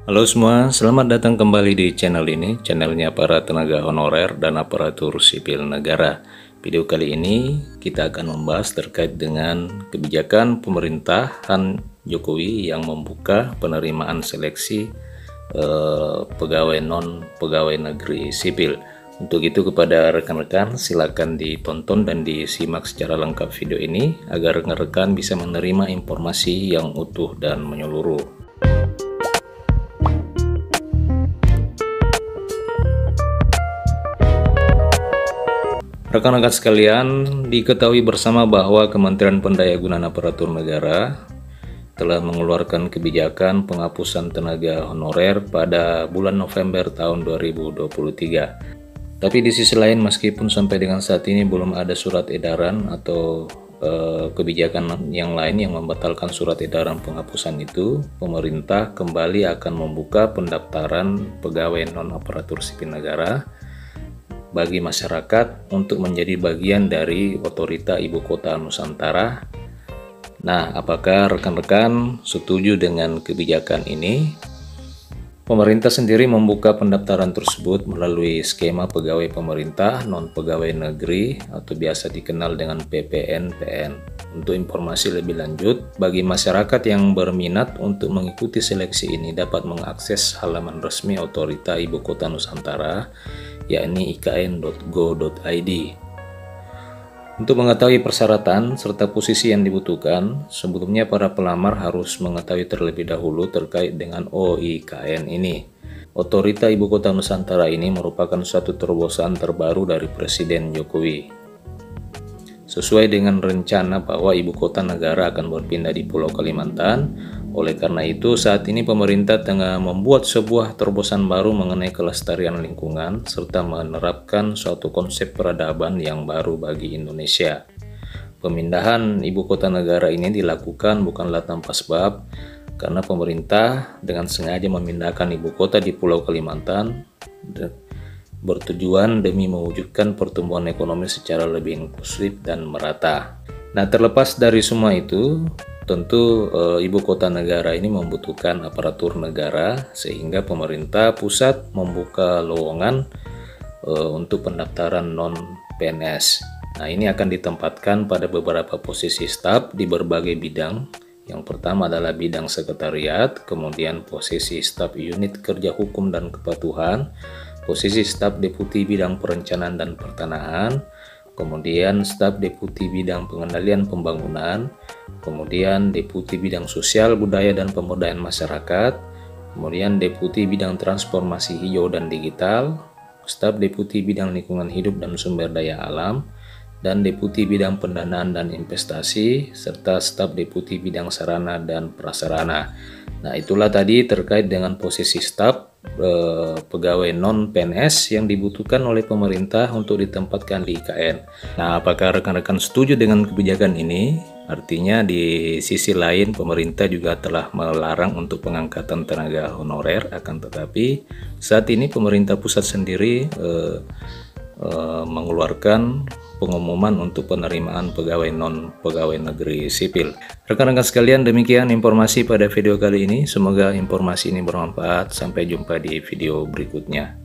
Halo semua, selamat datang kembali di channel ini, channelnya para tenaga honorer dan aparatur sipil negara. Video kali ini kita akan membahas terkait dengan kebijakan pemerintahan Jokowi yang membuka penerimaan seleksi pegawai non-pegawai negeri sipil. Untuk itu kepada rekan-rekan silakan ditonton dan disimak secara lengkap video ini agar rekan-rekan bisa menerima informasi yang utuh dan menyeluruh. Rekan-rekan sekalian, diketahui bersama bahwa Kementerian Pendayagunaan Aparatur Negara telah mengeluarkan kebijakan penghapusan tenaga honorer pada bulan November tahun 2023. Tapi di sisi lain, meskipun sampai dengan saat ini belum ada surat edaran atau kebijakan yang lain yang membatalkan surat edaran penghapusan itu, pemerintah kembali akan membuka pendaftaran pegawai non-aparatur sipil negara bagi masyarakat untuk menjadi bagian dari Otorita Ibu Kota Nusantara. Nah, apakah rekan-rekan setuju dengan kebijakan ini? Pemerintah sendiri membuka pendaftaran tersebut melalui skema pegawai pemerintah non-pegawai negeri atau biasa dikenal dengan PPNPN. Untuk informasi lebih lanjut, bagi masyarakat yang berminat untuk mengikuti seleksi ini dapat mengakses halaman resmi Otorita Ibu Kota Nusantara, yakni ikn.go.id. Untuk mengetahui persyaratan serta posisi yang dibutuhkan, sebelumnya para pelamar harus mengetahui terlebih dahulu terkait dengan OIKN ini. Otorita Ibu Kota Nusantara ini merupakan suatu terobosan terbaru dari Presiden Jokowi. Sesuai dengan rencana bahwa ibu kota negara akan berpindah di Pulau Kalimantan, oleh karena itu saat ini pemerintah tengah membuat sebuah terobosan baru mengenai kelestarian lingkungan serta menerapkan suatu konsep peradaban yang baru bagi Indonesia. Pemindahan ibu kota negara ini dilakukan bukanlah tanpa sebab, karena pemerintah dengan sengaja memindahkan ibu kota di Pulau Kalimantan bertujuan demi mewujudkan pertumbuhan ekonomi secara lebih inklusif dan merata. Nah, terlepas dari semua itu, tentu ibu kota negara ini membutuhkan aparatur negara, sehingga pemerintah pusat membuka lowongan untuk pendaftaran non-PNS. Nah, ini akan ditempatkan pada beberapa posisi staf di berbagai bidang. Yang pertama adalah bidang sekretariat, kemudian posisi staf unit kerja hukum dan kepatuhan, posisi staf deputi bidang perencanaan dan pertanahan, kemudian staf deputi bidang pengendalian pembangunan, kemudian deputi bidang sosial, budaya dan pemberdayaan masyarakat, kemudian deputi bidang transformasi hijau dan digital, staf deputi bidang lingkungan hidup dan sumber daya alam, dan deputi bidang pendanaan dan investasi, serta staf deputi bidang sarana dan prasarana. Nah, itulah tadi terkait dengan posisi staf pegawai non-PNS yang dibutuhkan oleh pemerintah untuk ditempatkan di IKN. Nah, apakah rekan-rekan setuju dengan kebijakan ini? Artinya di sisi lain pemerintah juga telah melarang untuk pengangkatan tenaga honorer, akan tetapi saat ini pemerintah pusat sendiri mengeluarkan pengumuman untuk penerimaan pegawai non-pegawai negeri sipil. Rekan-rekan sekalian, demikian informasi pada video kali ini. Semoga informasi ini bermanfaat. Sampai jumpa di video berikutnya.